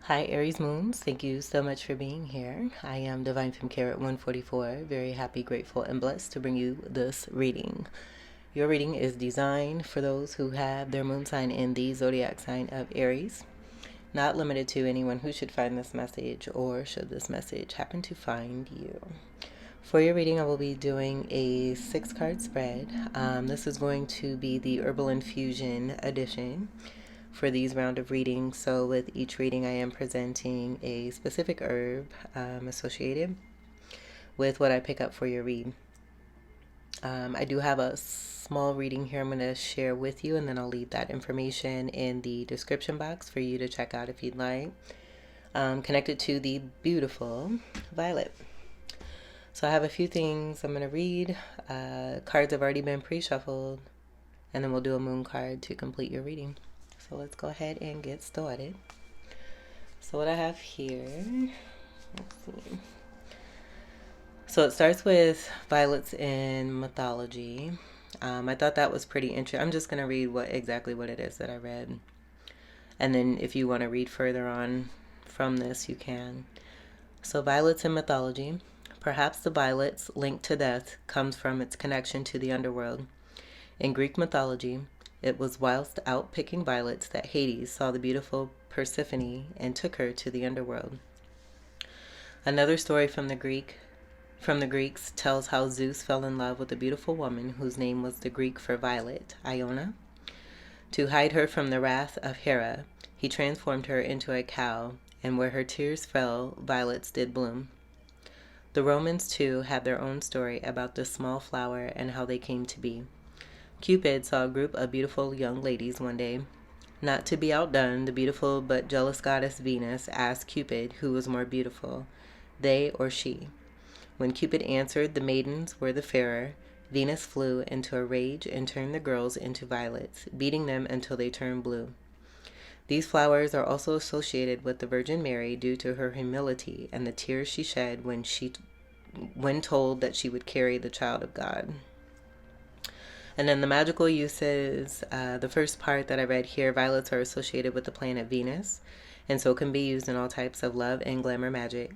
Hi, Aries Moons. Thank you so much for being here. I am Divine Femme Carrot 144. Very happy, grateful, and blessed to bring you this reading. Your reading is designed for those who have their moon sign in the zodiac sign of Aries. Not limited to anyone who should find this message or should this message happen to find you. For your reading, I will be doing a 6-card spread. This is going to be the Herbal Infusion edition for these round of readings. So with each reading, I am presenting a specific herb associated with what I pick up for your read. I do have a small reading here I'm going to share with you, and then I'll leave that information in the description box for you to check out if you'd like. Connected to the beautiful Violet. So I have a few things I'm going to read. Cards have already been pre-shuffled, and then we'll do a moon card to complete your reading. So let's go ahead and get started. So what I have here, let's see. So it starts with violets in mythology. I thought that was pretty interesting. I'm just going to read exactly what it is that I read. And then if you want to read further on from this, you can. So violets in mythology. Perhaps the violet's link to death comes from its connection to the underworld. In Greek mythology, it was whilst out picking violets that Hades saw the beautiful Persephone and took her to the underworld. Another story from the Greeks tells how Zeus fell in love with a beautiful woman whose name was the Greek for violet, Iona. To hide her from the wrath of Hera, he transformed her into a cow, and where her tears fell, violets did bloom. The Romans, too, have their own story about this small flower and how they came to be. Cupid saw a group of beautiful young ladies one day. Not to be outdone, the beautiful but jealous goddess Venus asked Cupid who was more beautiful, they or she. When Cupid answered the maidens were the fairer, Venus flew into a rage and turned the girls into violets, beating them until they turned blue. These flowers are also associated with the Virgin Mary due to her humility and the tears she shed when told that she would carry the child of God. And then the magical uses, the first part that I read here, violets are associated with the planet Venus, and so can be used in all types of love and glamour magic.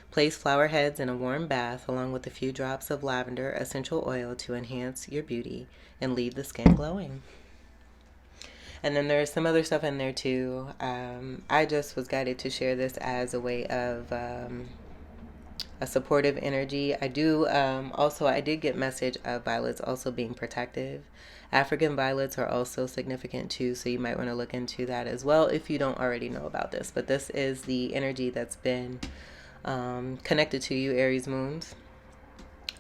Place flower heads in a warm bath along with a few drops of lavender essential oil to enhance your beauty and leave the skin glowing. And then there's some other stuff in there too. I just was guided to share this as a way of a supportive energy. I did get message of violets also being protective. African violets are also significant too, so you might want to look into that as well if you don't already know about this. But this is the energy that's been connected to you, Aries Moons,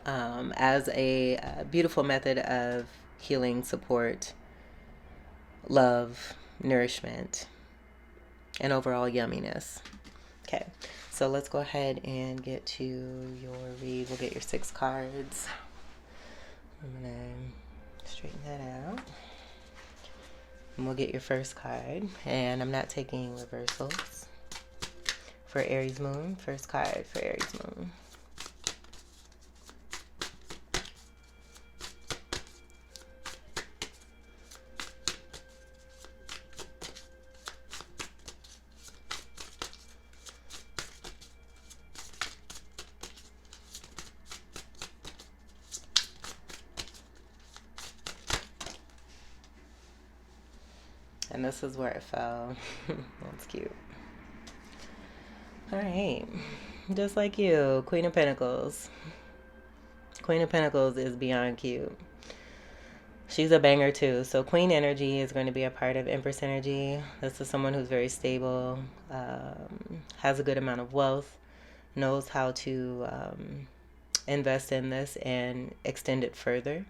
as a beautiful method of healing, support, love, nourishment, and overall yumminess. Okay, so let's go ahead and get to your read. We'll get your 6 cards. I'm going to straighten that out. And we'll get your first card. And I'm not taking reversals for Aries Moon. First card for Aries Moon. And this is where it fell. That's cute. All right. Just like you, Queen of Pentacles. Queen of Pentacles is beyond cute. She's a banger too. So Queen energy is going to be a part of Empress energy. This is someone who's very stable, has a good amount of wealth, knows how to invest in this and extend it further.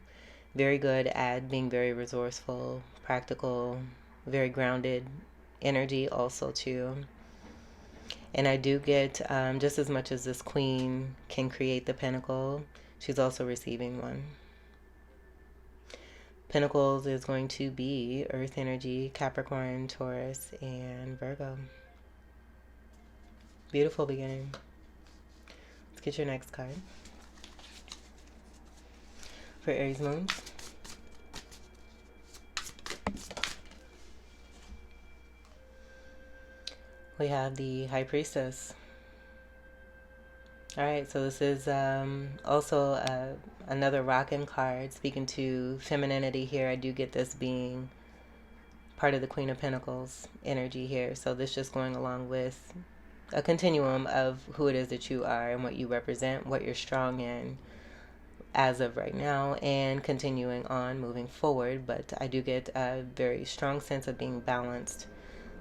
Very good at being very resourceful, practical, very grounded energy also too. And I do get just as much as this queen can create the pentacle, she's also receiving one. Pentacles is going to be earth energy, Capricorn, Taurus, and Virgo. Beautiful beginning. Let's get your next card for Aries Moons. We have the High Priestess. All right, so this is also another rockin' card. Speaking to femininity here, I do get this being part of the Queen of Pentacles energy here. So this just going along with a continuum of who it is that you are and what you represent, what you're strong in as of right now, and continuing on moving forward. But I do get a very strong sense of being balanced.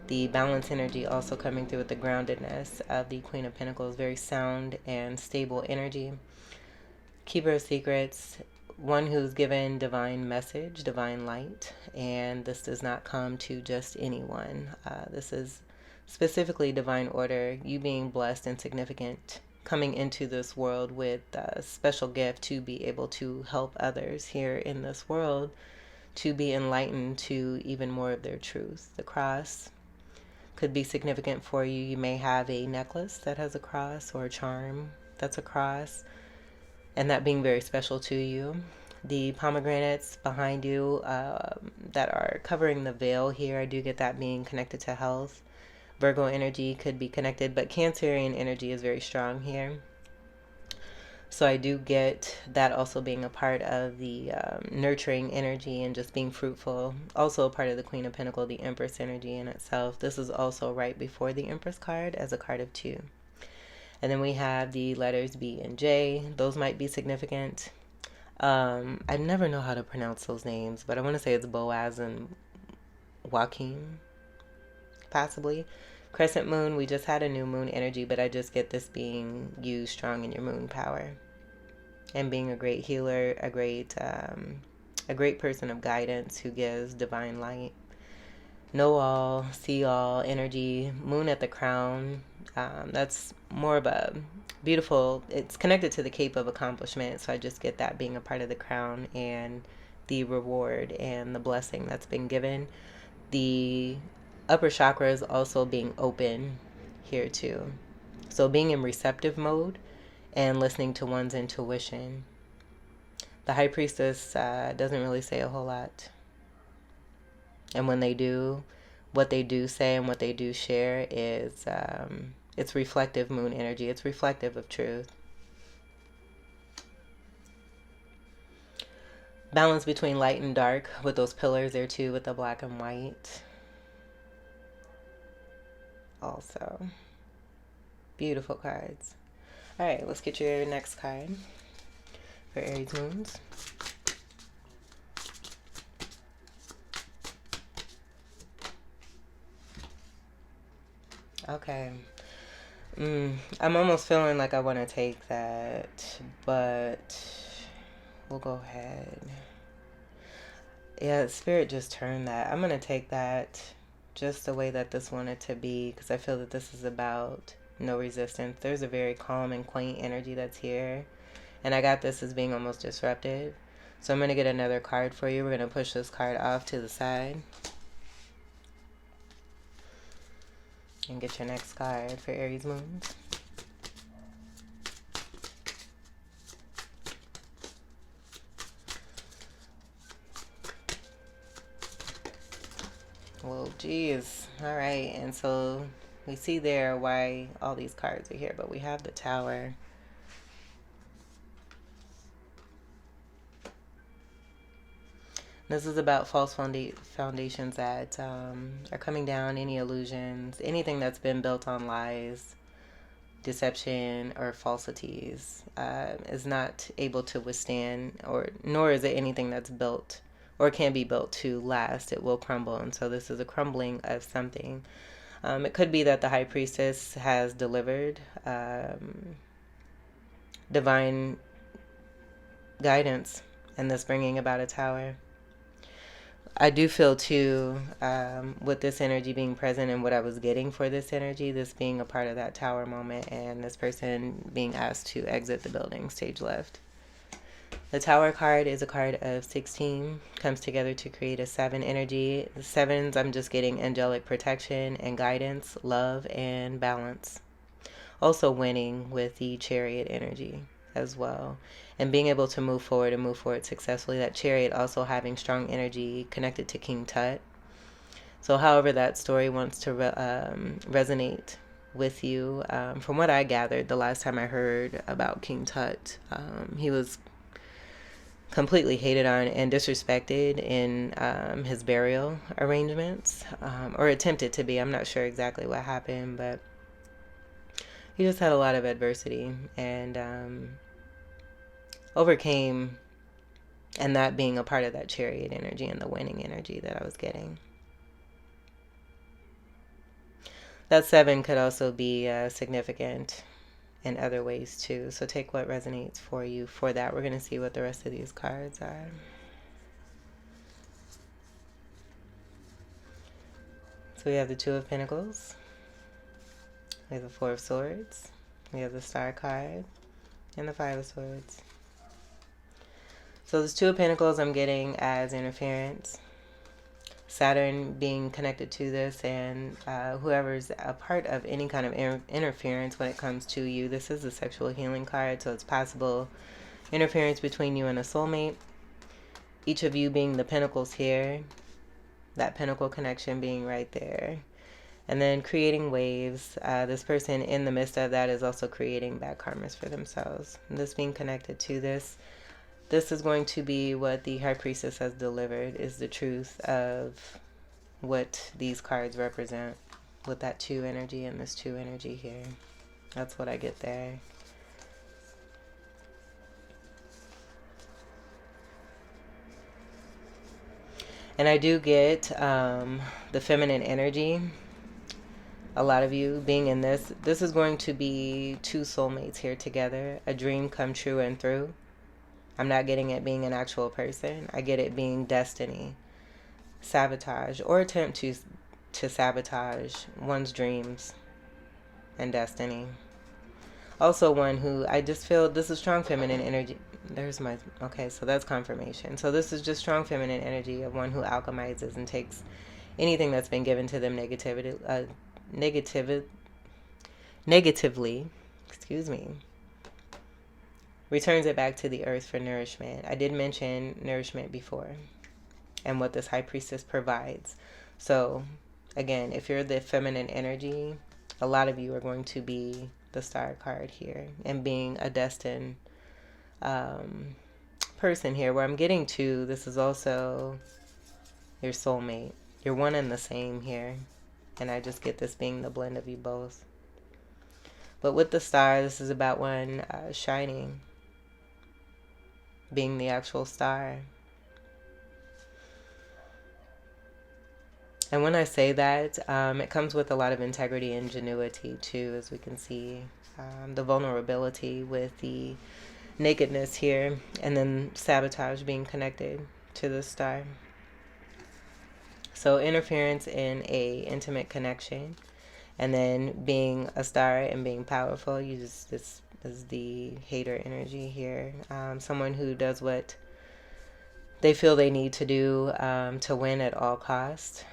The balance energy also coming through with the groundedness of the Queen of Pentacles, very sound and stable energy. Keeper of secrets, one who's given divine message, divine light, and this does not come to just anyone. This is specifically divine order, you being blessed and significant, coming into this world with a special gift to be able to help others here in this world to be enlightened to even more of their truth. The cross could be significant for you. You may have a necklace that has a cross or a charm that's a cross, and that being very special to you. The pomegranates behind you that are covering the veil here, I do get that being connected to health. Virgo energy could be connected, but Cancerian energy is very strong here. So I do get that also being a part of the nurturing energy and just being fruitful. Also a part of the Queen of Pentacles, the Empress energy in itself. This is also right before the Empress card as a card of 2. And then we have the letters B and J. Those might be significant. I never know how to pronounce those names, but I want to say it's Boaz and Joaquin, possibly. Crescent moon, we just had a new moon energy, but I just get this being you strong in your moon power and being a great healer, a great person of guidance who gives divine light. Know all, see all energy. Moon at the crown. That's more of a beautiful, it's connected to the cape of accomplishment. So I just get that being a part of the crown and the reward and the blessing that's been given. The upper chakras also being open here too. So being in receptive mode and listening to one's intuition. The High Priestess doesn't really say a whole lot. And when they do, what they do say and what they do share is it's reflective moon energy. It's reflective of truth. Balance between light and dark with those pillars there too, with the black and white. Also, beautiful cards. All right, let's get your next card for Aries Moons. Okay. I'm almost feeling like I want to take that, but we'll go ahead. Yeah, Spirit just turned that. I'm going to take that just the way that this wanted to be, because I feel that this is about no resistance. There's a very calm and quaint energy that's here, and I got this as being almost disruptive. So I'm going to get another card for you. We're going to push this card off to the side and get your next card for Aries Moons. Well, geez. All right. And so we see there why all these cards are here, but we have the Tower. This is about false foundations that are coming down, any illusions, anything that's been built on lies, deception, or falsities is not able to withstand, or nor is it anything that's built or can be built to last. It will crumble, and so this is a crumbling of something. It could be that the High Priestess has delivered divine guidance and this bringing about a tower. I do feel too, with this energy being present and what I was getting for this energy, this being a part of that tower moment and this person being asked to exit the building, stage left. The Tower card is a card of 16, comes together to create a 7 energy. The 7s, I'm just getting angelic protection and guidance, love, and balance. Also winning with the Chariot energy as well, and being able to move forward and move forward successfully. That Chariot also having strong energy connected to King Tut. So however that story wants to resonate with you, from what I gathered the last time I heard about King Tut, he was completely hated on and disrespected in his burial arrangements, or attempted to be. I'm not sure exactly what happened, but he just had a lot of adversity and overcame, and that being a part of that chariot energy and the winning energy that I was getting. That 7 could also be significant in other ways too. So take what resonates for you for that. We're going to see what the rest of these cards are. So we have the 2 of Pentacles. We have the 4 of Swords. We have the Star card and the 5 of Swords. So this 2 of Pentacles I'm getting as interference. Saturn being connected to this, and whoever's a part of any kind of interference when it comes to you. This is a sexual healing card, so it's possible interference between you and a soulmate. Each of you being the pentacles here, that pentacle connection being right there. And then creating waves. This person in the midst of that is also creating bad karmas for themselves. And this being connected to this. This is going to be what the High Priestess has delivered, is the truth of what these cards represent with that 2 energy and this 2 energy here. That's what I get there. And I do get the feminine energy. A lot of you being in this. This is going to be 2 soulmates here together. A dream come true and through. I'm not getting it being an actual person. I get it being destiny, sabotage, or attempt to sabotage one's dreams and destiny. Also one who, I just feel this is strong feminine energy. There's my, okay, so that's confirmation. So this is just strong feminine energy of one who alchemizes and takes anything that's been given to them negatively, excuse me, returns it back to the earth for nourishment. I did mention nourishment before and what this High Priestess provides. So again, if you're the feminine energy, a lot of you are going to be the Star card here and being a destined person here. Where I'm getting to, this is also your soulmate. You're one and the same here. And I just get this being the blend of you both. But with the Star, this is about one shining, being the actual star. And when I say that, it comes with a lot of integrity and ingenuity too, as we can see. The vulnerability with the nakedness here, and then sabotage being connected to the star. So interference in a intimate connection, and then being a star and being powerful. You just, this is the hater energy here. Someone who does what they feel they need to do to win at all costs.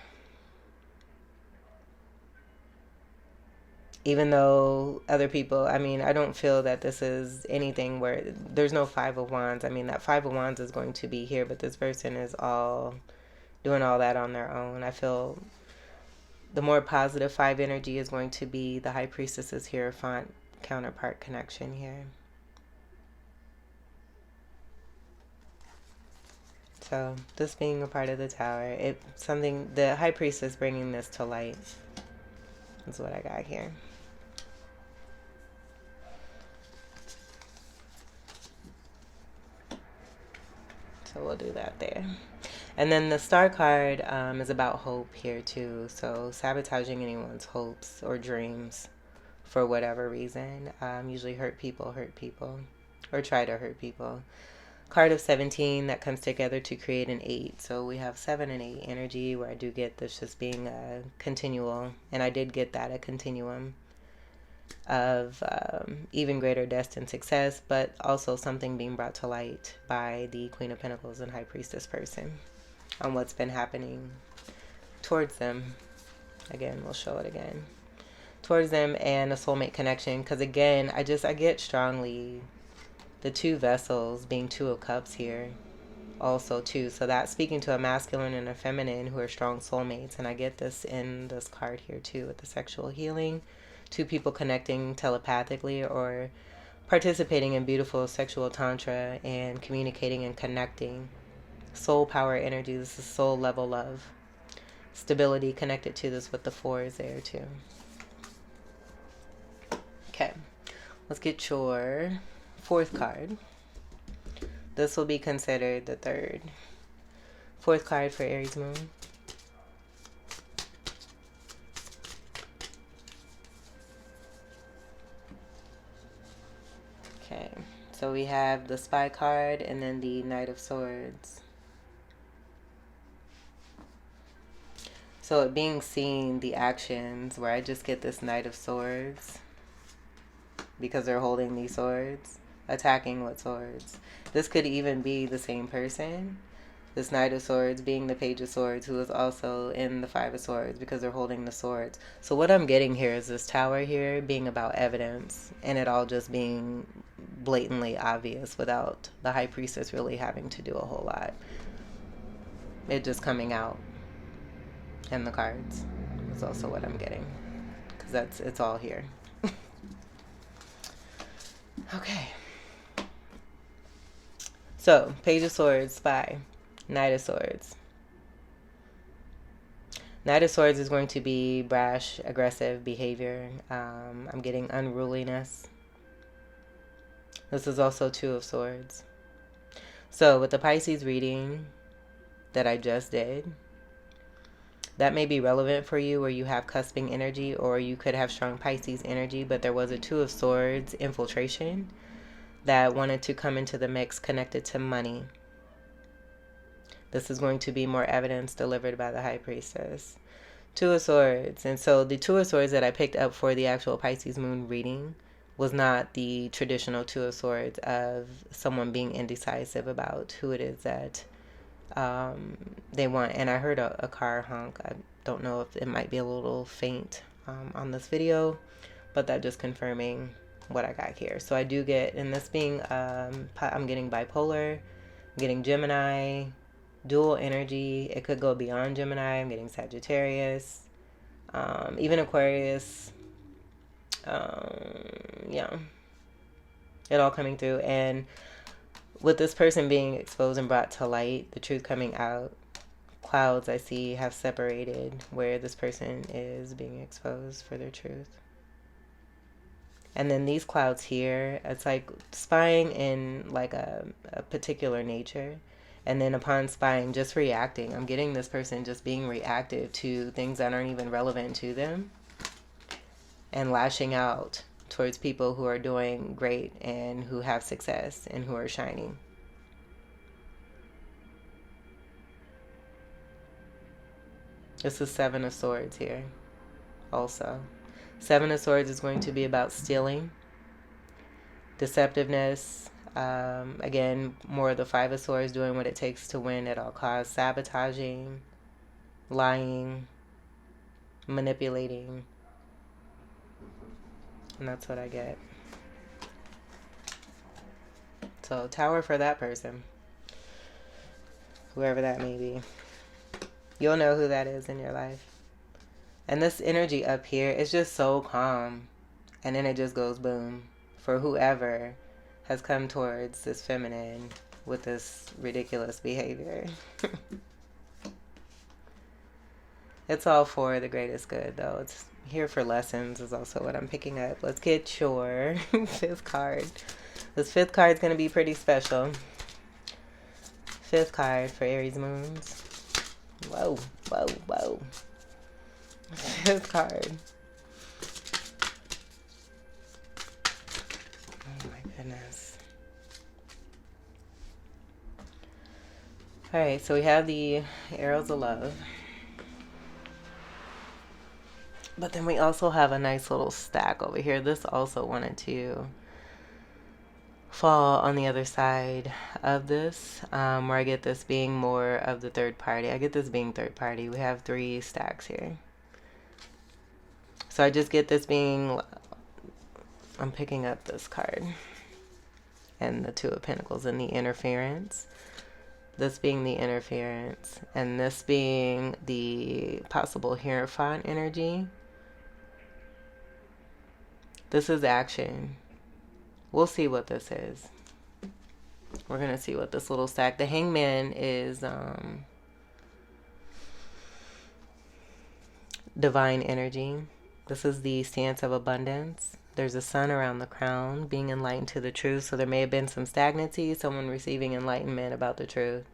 Even though other people, I mean, I don't feel that this is anything where there's no 5 of Wands. I mean, that 5 of Wands is going to be here, but this person is all doing all that on their own. I feel the more positive 5 energy is going to be the High Priestess's Hierophant counterpart connection here. So this being a part of the Tower, the High Priestess bringing this to light is what I got here. So we'll do that there. And then the Star card is about hope here too. So sabotaging anyone's hopes or dreams for whatever reason. Usually hurt people, or try to hurt people. Card of 17 that comes together to create an 8. So we have 7 and 8 energy, where I do get this just being a continual, and I did get that, a continuum of even greater destined success, but also something being brought to light by the Queen of Pentacles and High Priestess person on what's been happening towards them. Again, we'll show it again. Towards them, and a soulmate connection. Because again, I get strongly the 2 vessels being 2 of Cups here. also too. So that's speaking to a masculine and a feminine who are strong soulmates. And I get this in this card here too with the sexual healing. Two people connecting telepathically or participating in beautiful sexual tantra and communicating and connecting. Soul power energy. This is soul level love. Stability connected to this with the 4 is there too. Okay, let's get your 4th card. This will be considered the 3rd. 4th card for Aries Moon. Okay, so we have the Spy card and then the Knight of Swords. So it being seen, the actions, where I just get this Knight of Swords because they're holding these swords, attacking with swords. This could even be the same person. This Knight of Swords being the Page of Swords, who is also in the 5 of Swords because they're holding the swords. So what I'm getting here is this Tower here being about evidence and it all just being blatantly obvious without the High Priestess really having to do a whole lot. It just coming out. And the cards is also what I'm getting, because it's all here. Okay, so Page of Swords, Spy, Knight of Swords. Knight of Swords is going to be brash, aggressive behavior. I'm getting unruliness. This is also 2 of Swords. So with the Pisces reading that I just did, that may be relevant for you where you have cusping energy, or you could have strong Pisces energy, but there was a 2 of Swords infiltration that wanted to come into the mix connected to money. This is going to be more evidence delivered by the High Priestess. 2 of Swords. And so the 2 of Swords that I picked up for the actual Pisces moon reading was not the traditional 2 of Swords of someone being indecisive about who it is that they want. And I heard a car honk. I don't know if it might be a little faint on this video, but that just confirming what I got here. So I do get, and this being I'm getting bipolar, I'm getting Gemini, dual energy. It could go beyond Gemini. I'm getting Sagittarius, even Aquarius. Yeah, it all coming through. And with this person being exposed and brought to light, the truth coming out, clouds I see have separated where this person is being exposed for their truth. And then these clouds here, it's like spying in like a particular nature. And then upon spying, just reacting. I'm getting this person just being reactive to things that aren't even relevant to them. And lashing out towards people who are doing great and who have success and who are shining. This is 7 of Swords here also. 7 of Swords is going to be about stealing, deceptiveness. Again, more of the 5 of Swords, doing what it takes to win at all costs, sabotaging, lying, manipulating. And that's what I get. So Tower for that person, whoever that may be. You'll know who that is in your life. And this energy up here is just so calm. And then it just goes boom for whoever has come towards this feminine with this ridiculous behavior. It's all for the greatest good, though. It's here for lessons is also what I'm picking up. Let's get your 5th card. This 5th card is going to be pretty special. 5th card for Aries Moons. Whoa, whoa, whoa. 5th card. Oh my goodness. Alright, so we have the arrows of love. But then we also have a nice little stack over here. This also wanted to fall on the other side of this, where I get this being more of the 3rd party. I get this being 3rd party. We have 3 stacks here. So I just get this being, I'm picking up this card and the 2 of Pentacles and the interference. this being the interference, and this being the possible Hierophant energy. This is action. We'll see what this is. We're going to see what this little stack. The Hangman is divine energy. This is the stance of abundance. There's a sun around the crown, being enlightened to the truth. So there may have been some stagnancy, someone receiving enlightenment about the truth.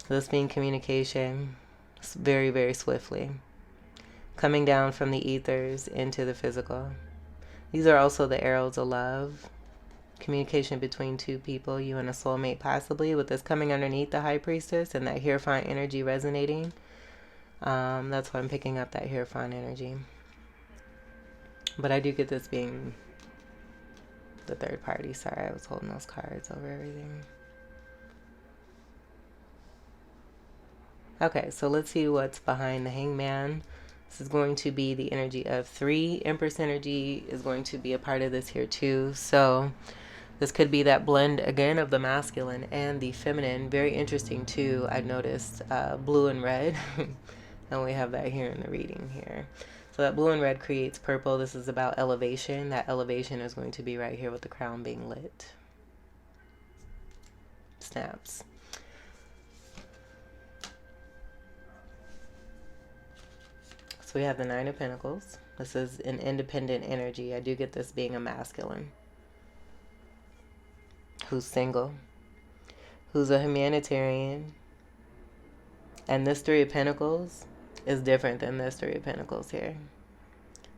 This being communication, very, very swiftly. Coming down from the ethers into the physical. These are also the arrows of love. Communication between two people, you and a soulmate possibly, with this coming underneath the High Priestess and that Hierophant energy resonating. That's why I'm picking up that Hierophant energy. But I do get this being the third party. Sorry, I was holding those cards over everything. Okay, so let's see what's behind the Hangman. This is going to be the energy of 3. Empress energy is going to be a part of this here too. So this could be that blend again of the masculine and the feminine. Very interesting too. I noticed blue and red. And we have that here in the reading here. So that blue and red creates purple. This is about elevation. That elevation is going to be right here with the crown being lit. Snaps. So we have the 9 of Pentacles. This is an independent energy. I do get this being a masculine. Who's single. Who's a humanitarian. And this 3 of Pentacles is different than this 3 of Pentacles here.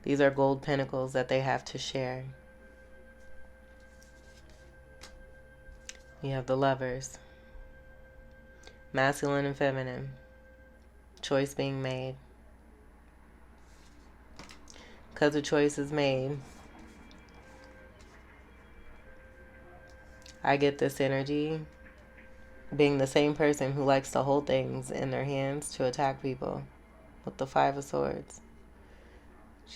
These are gold pentacles that they have to share. You have the Lovers. Masculine and feminine. Choice being made. Because the choice is made, I get this energy being the same person who likes to hold things in their hands to attack people with the 5 of Swords.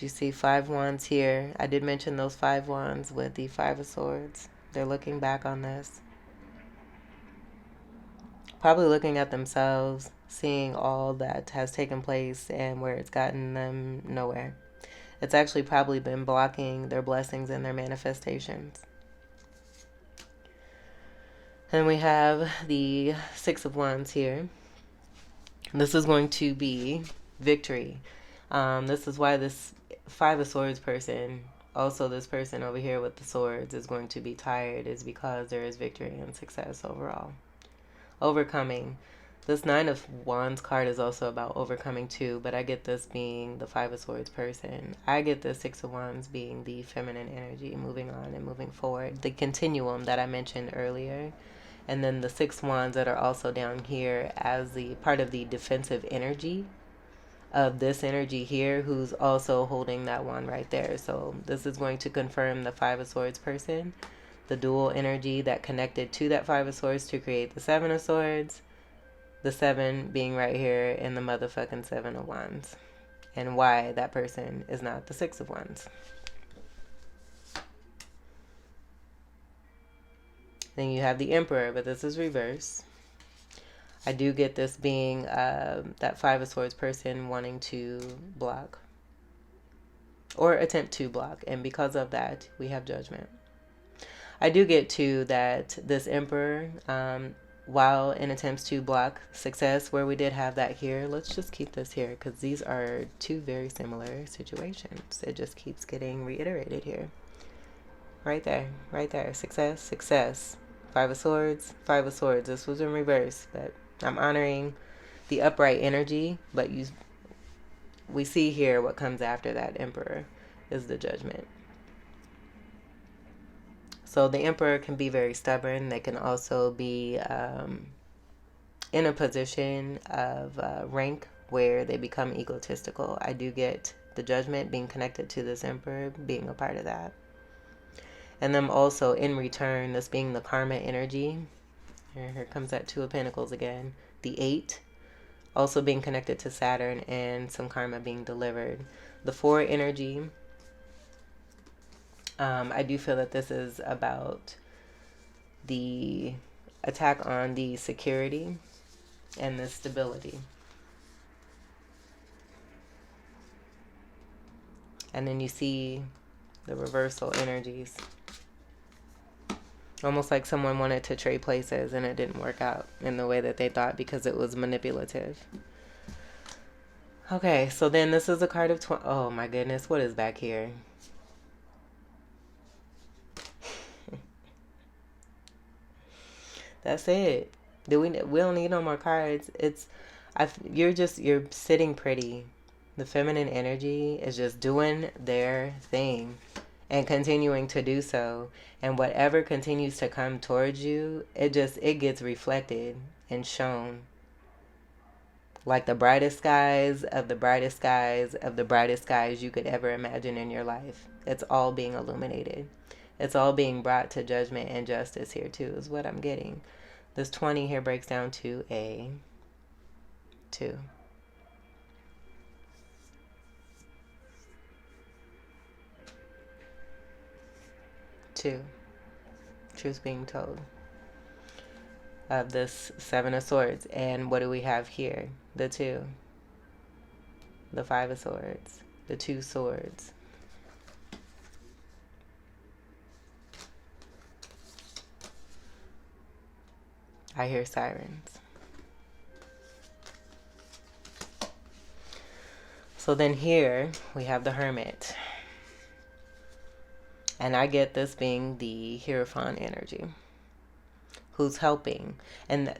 You see 5 wands here. I did mention those 5 wands with the 5 of Swords. They're looking back on this. Probably looking at themselves, seeing all that has taken place and where it's gotten them nowhere. It's actually probably been blocking their blessings and their manifestations. And we have the 6 of Wands here. This is going to be victory. This is why this 5 of Swords person, also this person over here with the swords, is going to be tired, is because there is victory and success overall. Overcoming. This 9 of Wands card is also about overcoming too, but I get this being the 5 of Swords person. I get the 6 of Wands being the feminine energy, moving on and moving forward. The continuum that I mentioned earlier. And then the 6 wands that are also down here as the part of the defensive energy of this energy here, who's also holding that wand right there. So this is going to confirm the 5 of Swords person, the dual energy that connected to that 5 of Swords to create the 7 of Swords, the 7 being right here in the motherfucking 7 of Wands, and why that person is not the 6 of Wands. Then you have the Emperor, but this is reverse. I do get this being that 5 of Swords person wanting to block or attempt to block, and because of that, we have Judgment. I do get too that this Emperor, while in attempts to block success, where we did have that here, let's just keep this here because these are 2 very similar situations. It just keeps getting reiterated here. Right there, right there. Success, success. 5 of Swords, 5 of Swords. This was in reverse, but I'm honoring the upright energy, but we see here what comes after that Emperor is the Judgment. So the Emperor can be very stubborn. They can also be in a position of rank where they become egotistical. I do get the Judgment being connected to this Emperor being a part of that. And then also in return, this being the karma energy. Here comes that 2 of Pentacles again. The 8 also being connected to Saturn and some karma being delivered. The 4 energy. I do feel that this is about the attack on the security and the stability. And then you see the reversal energies. Almost like someone wanted to trade places and it didn't work out in the way that they thought because it was manipulative. Okay, so then this is a card of oh my goodness, what is back here? That's it. We don't need no more cards. You're sitting pretty. The feminine energy is just doing their thing and continuing to do so. And whatever continues to come towards you, it gets reflected and shown. Like the brightest skies of the brightest skies of the brightest skies you could ever imagine in your life. It's all being illuminated. It's all being brought to judgment and justice here too, is what I'm getting. This 20 here breaks down to a 2. Truth being told. Of this 7 of Swords. And what do we have here? The 2. The 5 of Swords. The 2 Swords. I hear sirens. So then here we have the Hermit. And I get this being the Hierophant energy. Who's helping. And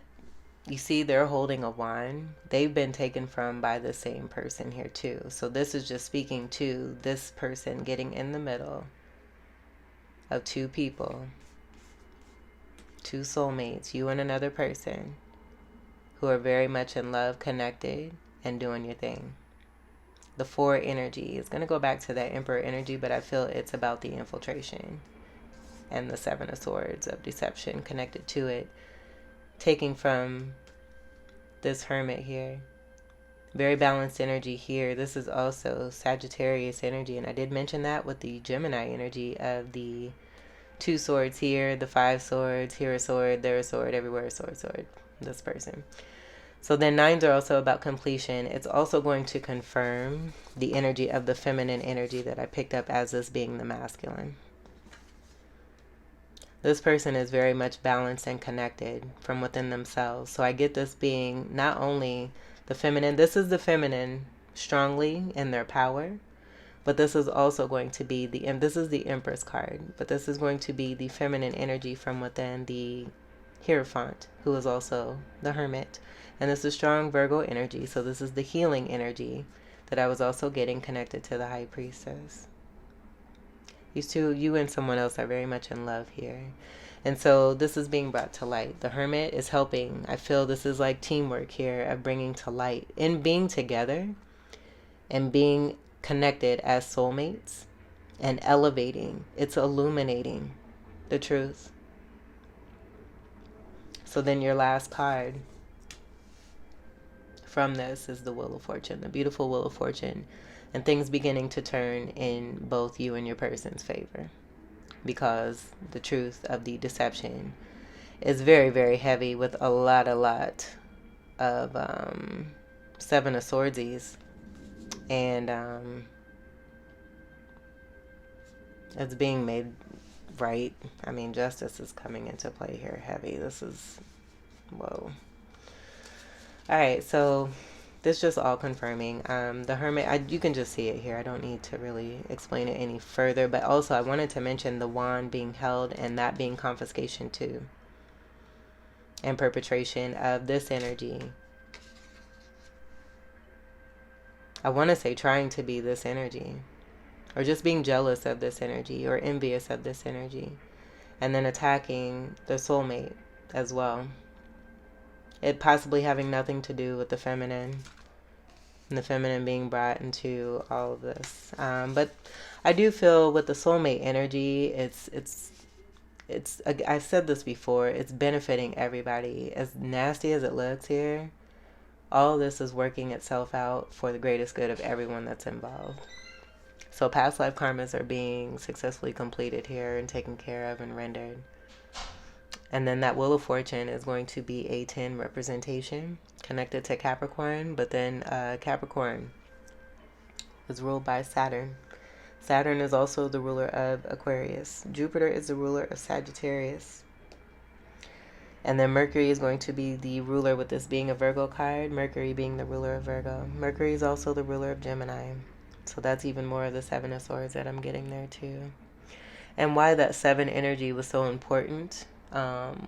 you see they're holding a wand. They've been taken from by the same person here too. So this is just speaking to this person getting in the middle of 2 people. 2 soulmates, you and another person who are very much in love, connected, and doing your thing. The 4 energy is going to go back to that Emperor energy, but I feel it's about the infiltration. And the 7 of Swords of deception connected to it. Taking from this Hermit here. Very balanced energy here. This is also Sagittarius energy. And I did mention that with the Gemini energy of the 2 swords here, the 5 swords, here a sword, there a sword, everywhere a sword, sword, this person. So then 9s are also about completion. It's also going to confirm the energy of the feminine energy that I picked up as this being the masculine. This person is very much balanced and connected from within themselves. So I get this being not only the feminine, this is the feminine strongly in their power, but this is also going to be and this is the Empress card, but this is going to be the feminine energy from within the Hierophant, who is also the Hermit. And this is strong Virgo energy, so this is the healing energy that I was also getting connected to the High Priestess. These two, you and someone else, are very much in love here. And so this is being brought to light. The Hermit is helping. I feel this is like teamwork here of bringing to light and being together and being connected as soulmates and elevating. It's illuminating the truth. So then your last card from this is the Wheel of Fortune, the beautiful Wheel of Fortune, and things beginning to turn in both you and your person's favor, because the truth of the deception is very, very heavy with a lot of 7 of Swordsies. And it's being made right. I mean, justice is coming into play here heavy. This is, whoa. All right, so this just all confirming. The Hermit, you can just see it here. I don't need to really explain it any further. But also, I wanted to mention the wand being held and that being confiscation too. And perpetration of this energy. I want to say trying to be this energy. Or just being jealous of this energy or envious of this energy. And then attacking the soulmate as well. It possibly having nothing to do with the feminine. And the feminine being brought into all of this. But I do feel with the soulmate energy, it's I've said this before, it's benefiting everybody. As nasty as it looks here, all of this is working itself out for the greatest good of everyone that's involved. So past life karmas are being successfully completed here and taken care of and rendered. And then that Wheel of Fortune is going to be a 10 representation connected to Capricorn. But then Capricorn is ruled by Saturn. Saturn is also the ruler of Aquarius. Jupiter is the ruler of Sagittarius. And then Mercury is going to be the ruler, with this being a Virgo card, Mercury being the ruler of Virgo. Mercury is also the ruler of Gemini. So that's even more of the Seven of Swords that I'm getting there too. And why that 7 energy was so important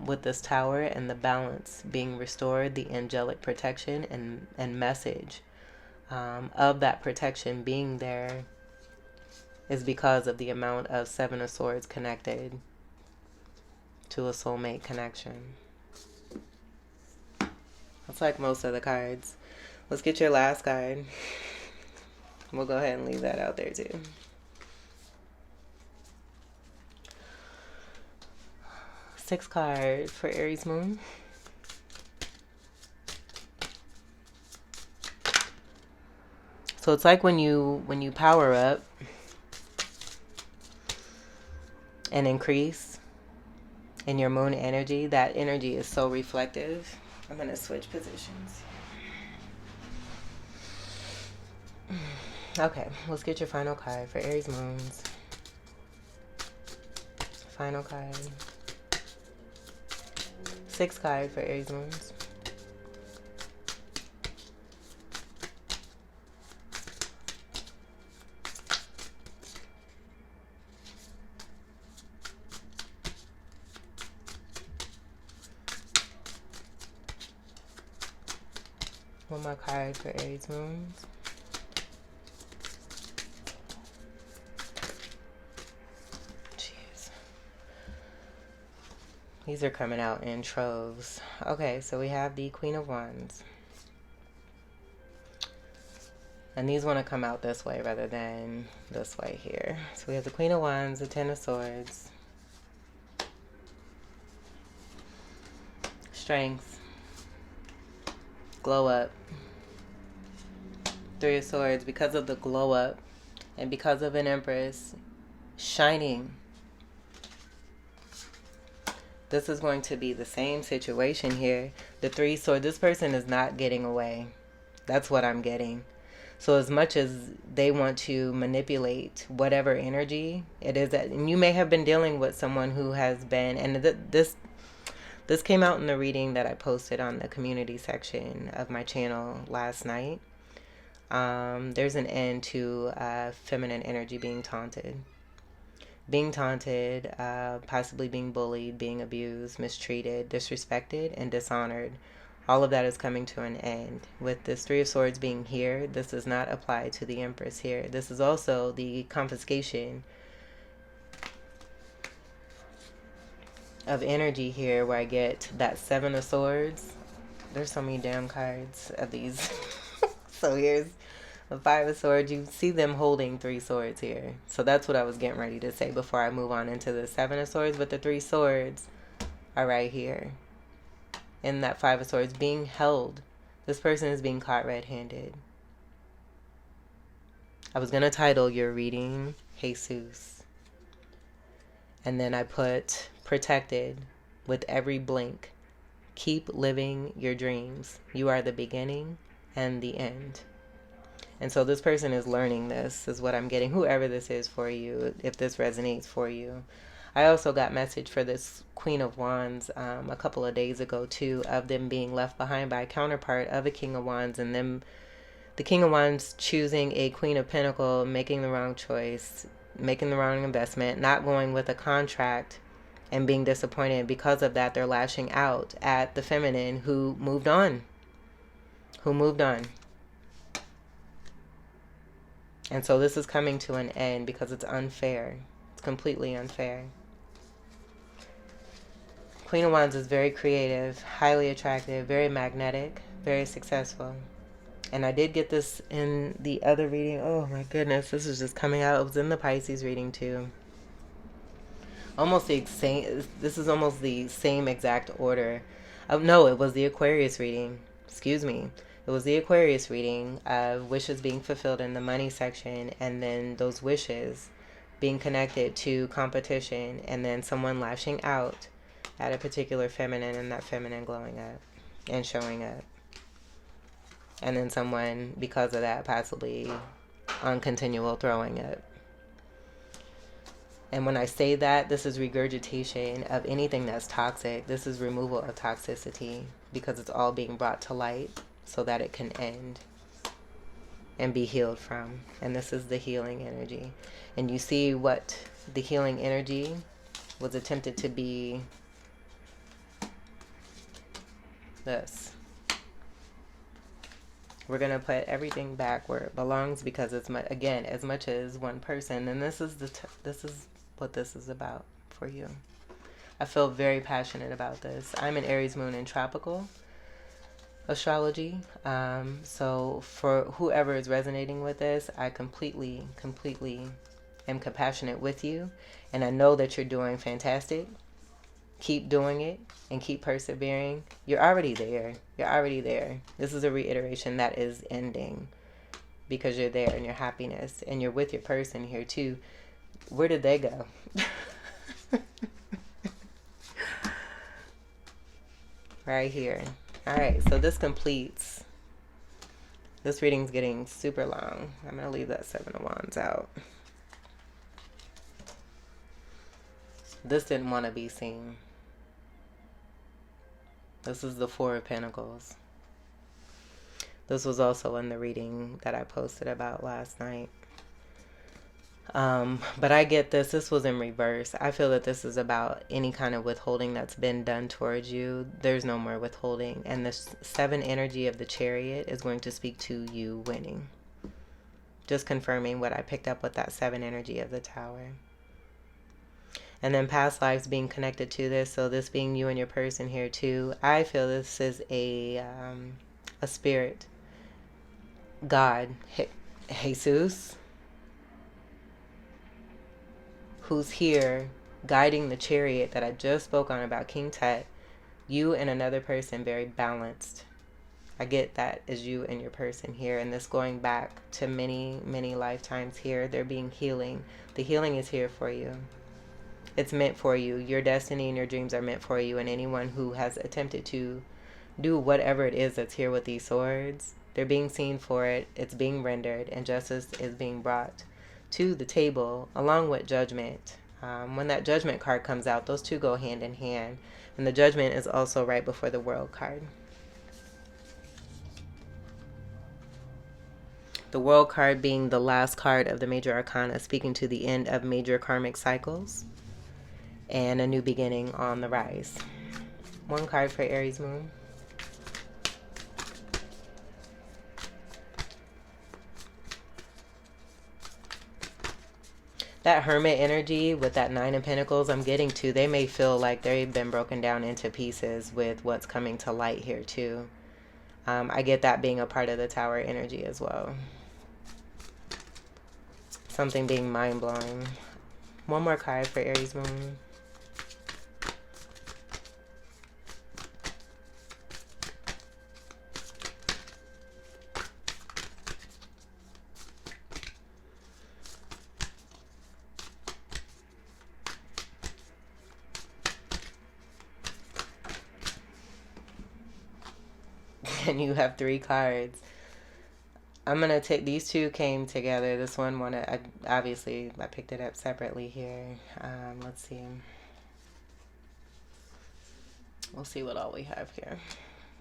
with this tower and the balance being restored, the angelic protection and message of that protection being there, is because of the amount of 7 of Swords connected to a soulmate connection. That's like most of the cards. Let's get your last card. We'll go ahead and leave that out there too. Six card for Aries Moon. So it's like when you power up and increase in your moon energy, that energy is so reflective. I'm going to switch positions. Okay, let's get your final card for Aries Moons. Final card. 6 card for Aries Moons. One more card for Aries Moons. Jeez. These are coming out in troves. Okay, so we have the Queen of Wands. And these want to come out this way rather than this way here. So we have the Queen of Wands, the Ten of Swords. Strength. Glow up. 3 of Swords, because of the glow up and because of an Empress shining. This is going to be the same situation here. The 3 Swords, this person is not getting away. That's what I'm getting. So as much as they want to manipulate whatever energy it is that, and you may have been dealing with someone who has been, and this came out in the reading that I posted on the community section of my channel last night. There's an end to feminine energy being taunted. Possibly being bullied, being abused, mistreated, disrespected, and dishonored. All of that is coming to an end. With this 3 of Swords being here, this does not apply to the Empress here. This is also the confiscation of energy here, where I get that 7 of Swords. There's so many damn cards of these. So here's the 5 of Swords. You see them holding 3 swords here. So that's what I was getting ready to say before I move on into the 7 of Swords. But the 3 swords are right here. In that 5 of Swords being held. This person is being caught red-handed. I was going to title your reading Jesus. And then I put protected with every blink. Keep living your dreams. You are the beginning and the end. And so this person is learning this, is what I'm getting. Whoever this is for you, if this resonates for you. I also got message for this Queen of Wands a couple of days ago too, of them being left behind by a counterpart of a King of Wands, and them, the King of Wands choosing a Queen of Pentacles, making the wrong choice, making the wrong investment, not going with a contract, and being disappointed. Because of that, they're lashing out at the feminine who moved on. And so this is coming to an end because it's unfair. It's completely unfair. Queen of Wands is very creative, highly attractive, very magnetic, very successful. And I did get this in the other reading. Oh my goodness, this is just coming out. It was in the Pisces reading too. Almost the same. This is almost the same exact order. No, it was the Aquarius reading. Excuse me. It was the Aquarius reading of wishes being fulfilled in the money section, and then those wishes being connected to competition, and then someone lashing out at a particular feminine, and that feminine glowing up and showing up. And then someone, because of that, possibly on continual throwing up. And when I say that, this is regurgitation of anything that's toxic. This is removal of toxicity, because it's all being brought to light so that it can end and be healed from. And this is the healing energy. And you see what the healing energy was attempted to be. This. We're going to put everything back where it belongs, because it's, again, as much as one person. And this is what this is about for you. I feel very passionate about this. I'm an Aries Moon in tropical astrology. So for whoever is resonating with this, I completely am compassionate with you. And I know that you're doing fantastic. Keep doing it and keep persevering. You're already there. You're already there. This is a reiteration that is ending, because you're there in your happiness, and you're with your person here too. Where did they go? Right here. All right, so this completes. This reading's getting super long. I'm going to leave that Seven of Wands out. This didn't want to be seen. This is the Four of Pentacles. This was also in the reading that I posted about last night. But I get this. This was in reverse. I feel that this is about any kind of withholding that's been done towards you. There's no more withholding. And the 7 energy of the Chariot is going to speak to you winning. Just confirming what I picked up with that 7 energy of the Tower. And then past lives being connected to this. So this being you and your person here too. I feel this is a spirit. God. Jesus. Who's here guiding the chariot that I just spoke on about King Tut. You and another person very balanced. I get that as you and your person here. And this going back to many lifetimes here. They're being healing. The healing is here for you. It's meant for you. Your destiny and your dreams are meant for you. And anyone who has attempted to do whatever it is that's here with these swords, they're being seen for it. It's being rendered. And justice is being brought to the table along with judgment. When that judgment card comes out, those two go hand in hand. And the judgment is also right before the world card. The world card being the last card of the major arcana, speaking to the end of major karmic cycles and a new beginning on the rise. One card for Aries Moon. That Hermit energy with that 9 of Pentacles I'm getting to, they may feel like they've been broken down into pieces with what's coming to light here too. I get that being a part of the Tower energy as well. Something being mind-blowing. One more card for Aries Moon. And you have 3 cards. I'm going to take, these two came together. This one, obviously, I picked it up separately here. Let's see. We'll see what all we have here.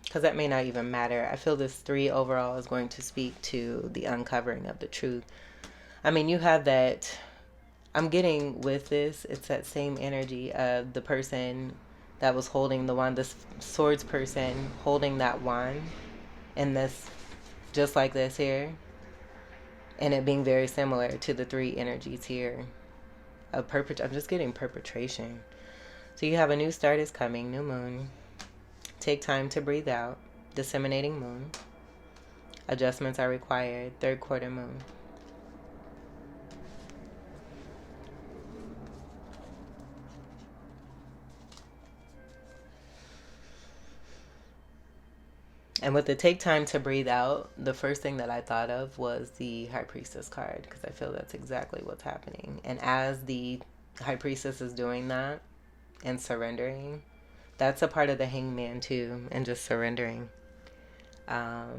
Because that may not even matter. I feel this 3 overall is going to speak to the uncovering of the truth. I mean, you have that, I'm getting with this, it's that same energy of the person that was holding the wand, this swords person holding that wand, and this, just like this here, and it being very similar to the 3 energies here of I'm just getting perpetration. So you have a new start is coming, new moon. Take time to breathe out, disseminating moon. Adjustments are required, 3rd quarter moon. And with the take time to breathe out, the first thing that I thought of was the High Priestess card, because I feel that's exactly what's happening. And as the High Priestess is doing that and surrendering, That's a part of the Hangman too, and just surrendering. That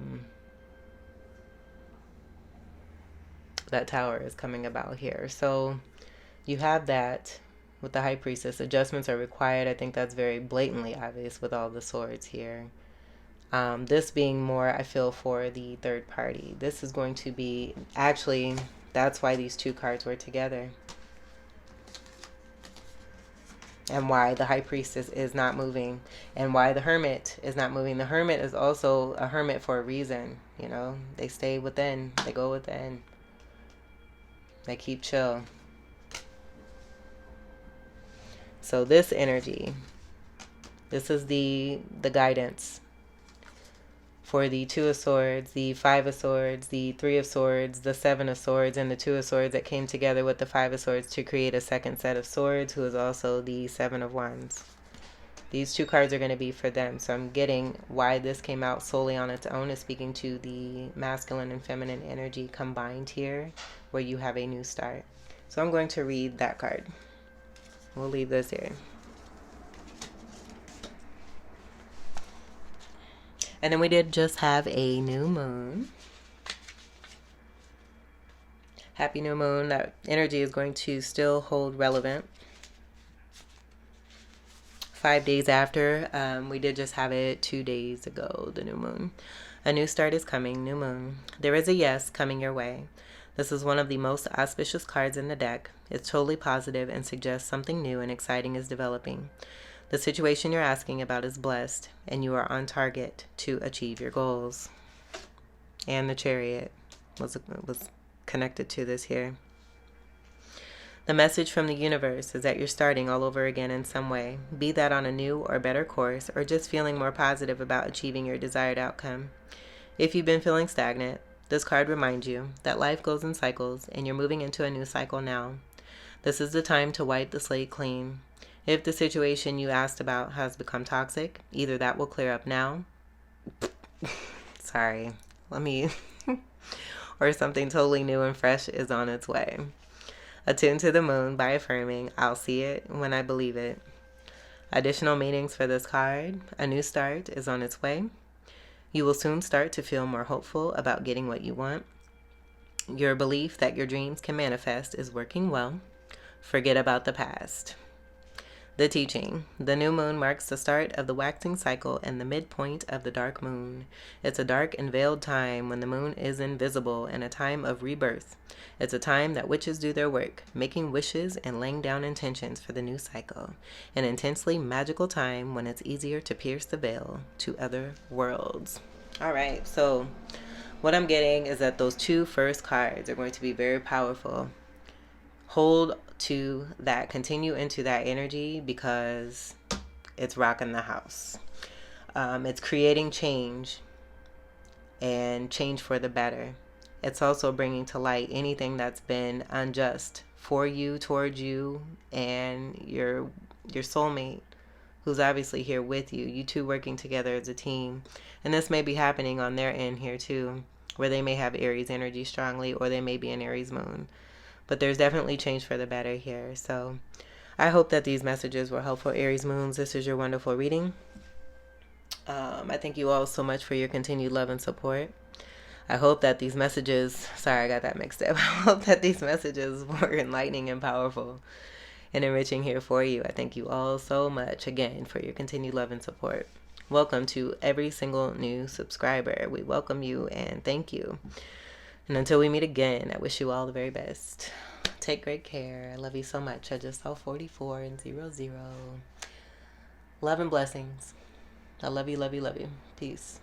Tower is coming about here. So you have that with the High Priestess. Adjustments are required. I think that's very blatantly obvious with all the swords here. This being more, I feel, for the third party. This is going to be, actually, that's why these two cards were together. And why the High Priestess is not moving. And why the Hermit is not moving. The Hermit is also a hermit for a reason. You know, they stay within. They go within. They keep chill. So this energy, this is the guidance for the Two of Swords, the Five of Swords, the Three of Swords, the Seven of Swords, and the Two of Swords that came together with the Five of Swords to create a second set of swords, who is also the Seven of Wands. These two cards are going to be for them. So I'm getting why this came out solely on its own is speaking to the masculine and feminine energy combined here, where you have a new start. So I'm going to read that card. We'll leave this here. And then we did just have a new moon. Happy new moon. That energy is going to still hold relevant. 5 days after, we did just have it 2 days ago, the new moon. A new start is coming, new moon. There is a yes coming your way. This is one of the most auspicious cards in the deck. It's totally positive and suggests something new and exciting is developing. The situation you're asking about is blessed, and you are on target to achieve your goals. And the Chariot was connected to this here. The message from the universe is that you're starting all over again in some way, be that on a new or better course, or just feeling more positive about achieving your desired outcome. If you've been feeling stagnant, this card reminds you that life goes in cycles, and you're moving into a new cycle now. This is the time to wipe the slate clean. If the situation you asked about has become toxic, either that will clear up now. Sorry, or something totally new and fresh is on its way. Attune to the moon by affirming, I'll see it when I believe it. Additional meanings for this card. A new start is on its way. You will soon start to feel more hopeful about getting what you want. Your belief that your dreams can manifest is working well. Forget about the past. The teaching. The new moon marks the start of the waxing cycle and the midpoint of the dark moon. It's a dark and veiled time when the moon is invisible and a time of rebirth. It's a time that witches do their work, making wishes and laying down intentions for the new cycle. An intensely magical time when it's easier to pierce the veil to other worlds. All right, so what I'm getting is that those two first cards are going to be very powerful. Hold to that, continue into that energy because it's rocking the house. It's creating change and change for the better. It's also bringing to light anything that's been unjust for you, towards you, and your soulmate, who's obviously here with you. You two working together as a team. And this may be happening on their end here too, where they may have Aries energy strongly, or they may be an Aries moon. But there's definitely change for the better here. So I hope that these messages were helpful, Aries Moons. This is your wonderful reading. I thank you all so much for your continued love and support. I hope that these messages, sorry, I got that mixed up. I hope that these messages were enlightening and powerful and enriching here for you. I thank you all so much again for your continued love and support. Welcome to every single new subscriber. We welcome you and thank you. And until we meet again, I wish you all the very best. Take great care. I love you so much. I just saw 44 and 00. Love and blessings. I love you, love you, love you. Peace.